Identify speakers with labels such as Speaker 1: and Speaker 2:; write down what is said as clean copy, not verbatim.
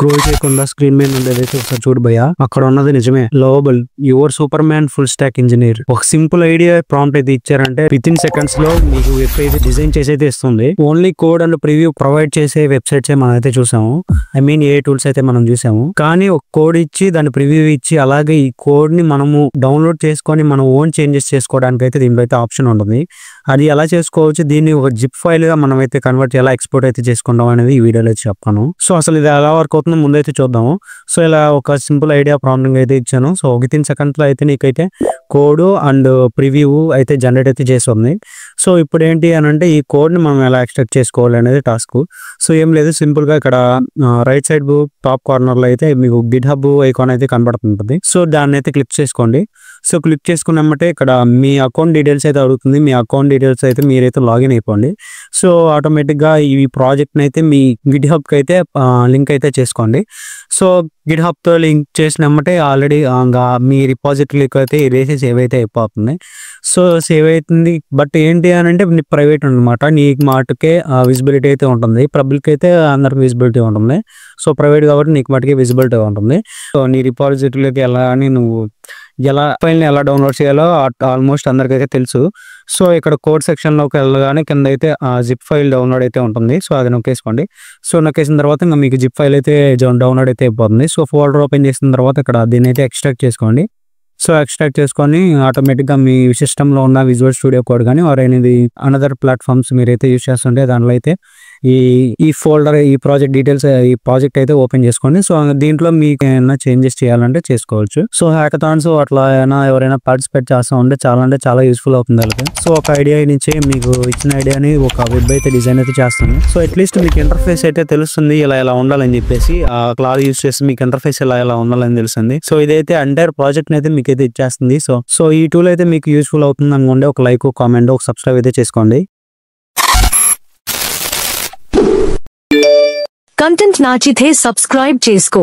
Speaker 1: Scroll చేయకుండా screen మీద ఉండేదైతే ఒకసారి చూడు భయ్యా, అక్కడ ఉన్నది నిజమే. Lovable you're super man full stock engineer. ఒక సింపుల్ ఐడియా ప్రాంప్ట్ అయితే ఇచ్చారంటే విత్ ఇన్ సెకండ్స్ లో మీకు వెబ్ అయితే డిజైన్ చేసి అయితే ఇస్తుంది. Only code and preview provide చేసే వెబ్సైట్స్ మనం అయితే చూసాము. ఐ మీన్ ఏ టూల్స్ అయితే మనం చూసాము. కానీ ఒక కోడ్ ఇచ్చి దాని ప్రివ్యూ ఇచ్చి అలాగే ఈ కోడ్ ని మనము డౌన్లోడ్ చేసుకొని మనం ఓన్ చేంజెస్ చేసుకోవడానికి అయితే దీనిలో అయితే ఆప్షన్ ఉంటుంది. అది ఎలా చేసుకోవచ్చు, దీన్ని ఒక జిప్ ఫైల్ గా మనం అయితే కన్వర్ట్ ఎలా ఎక్స్పోర్ట్ అయితే చేసుకుంటాం అనేది ఈ వీడియోలో చెప్పాను. సో అసలు ఇది ఎలా వర్క్ అవుతుందో ముందైతే చూద్దాము. సో ఇలా ఒక సింపుల్ ఐడియా ప్రాంప్టింగ్ అయితే ఇచ్చాను. సో విత్ ఇన్ సెకండ్స్ లో అయితే నీకైతే కోడ్ అండ్ ప్రివ్యూ అయితే జనరేట్ అయితే చేస్తుంది. సో ఇప్పుడు ఏంటి అని అంటే ఈ కోడ్ ని మనం ఎలా ఎక్స్ట్రాక్ట్ చేసుకోవాలి అనేది టాస్క్. సో ఏం లేదు, సింపుల్ గా ఇక్కడ రైట్ సైడ్ టాప్ కార్నర్ లో అయితే మీకు గిట్ హబ్ ఐకాన్ అయితే కనబడుతుంటుంది. సో దాన్ని అయితే క్లిక్ చేసుకోండి. సో క్లిక్ చేసుకున్నామంటే ఇక్కడ మీ అకౌంట్ డీటెయిల్స్ అయితే అడుగుతుంది. మీ అకౌంట్ డీటెయిల్స్ అయితే మీరైతే లాగిన్ అయిపోండి. సో ఆటోమేటిక్ గా ఈ ప్రాజెక్ట్ అయితే మీ గిట్ హబ్ కి అయితే లింక్ అయితే చేసుకోండి. సో గిట్ హబ్ తో లింక్ చేసినమ్మంటే ఆల్రెడీ మీ రిపాజిటరీకి అయితే ఇరేసి సేవ్ అయితే అయిపోతుంది. సో సేవ్ అవుతుంది. బట్ ఏంటి అని అంటే ప్రైవేట్ అనమాట, నీ మాటకే విజిబిలిటీ అయితే ఉంటుంది. పబ్లిక్ అయితే అందరికి విజిబిలిటీ ఉంటుంది. సో ప్రైవేట్ కాబట్టి నీకు మటుకే విజిబిలిటీ ఉంటుంది. సో నీ రిపాజిటరీలోకి ఎలా అని నువ్వు ఎలా ఫైల్ని ఎలా డౌన్లోడ్ చేయాలో ఆల్మోస్ట్ అందరికైతే తెలుసు. సో ఇక్కడ కోడ్ సెక్షన్ లోకి వెళ్ళగానే కింద అయితే జిప్ ఫైల్ డౌన్లోడ్ అయితే ఉంటుంది. సో అది నొక్కేసుకోండి. సో నొక్కేసిన తర్వాత ఇంకా మీకు జిప్ ఫైల్ అయితే డౌన్లోడ్ అయితే అయిపోతుంది. సో ఫోల్డర్ ఓపెన్ చేసిన తర్వాత ఇక్కడ దీన్ని అయితే ఎక్స్ట్రాక్ట్ చేసుకోండి. సో ఎక్స్ట్రాక్ట్ చేసుకొని ఆటోమేటిక్గా మీ సిస్టంలో ఉన్న విజువల్ స్టూడియో కోడ్ కానీ ఆర్ అనేది అనదర్ ప్లాట్ఫామ్స్ మీరైతే యూజ్ చేస్తుంటే దాంట్లో అయితే ఈ ఫోల్డర్ ఈ ప్రాజెక్ట్ డీటెయిల్స్ ఈ ప్రాజెక్ట్ అయితే ఓపెన్ చేసుకోండి. సో దీంట్లో మీకు ఏమైనా చేంజెస్ చేయాలంటే చేసుకోవచ్చు. సో హ్యాకథాన్స్ అట్లా ఎవరైనా పార్టిసిపేట్ చేస్తూ ఉంటే చాలా యూస్ఫుల్ అవుతుంది వాళ్ళకి. సో ఒక ఐడియా నుంచి మీకు ఇచ్చిన ఐడియాని ఒక వెబ్ అయితే డిజైన్ అయితే చేస్తుంది. సో అట్లీస్ట్ మీకు ఇంటర్ఫేస్ అయితే తెలుస్తుంది ఇలా ఉండాలని చెప్పేసి ఆ క్లాస్ యూజ్ చేసి మీకు ఇంటర్ఫేస్ ఇలా ఉండాలని తెలుస్తుంది. సో ఇదైతే ఎంటైర్ ప్రాజెక్ట్ అయితే మీకు అయితే ఇచ్చేస్తుంది. సో ఈ టూల్ అయితే మీకు యూస్ఫుల్ అవుతుంది అనుకోండి. ఒక లైక్, కామెంట్, ఒక సబ్స్క్రైబ్ అయితే చేసుకోండి.
Speaker 2: కంటెంట్ నచ్చితే సబ్స్క్రైబ్ చేసుకో.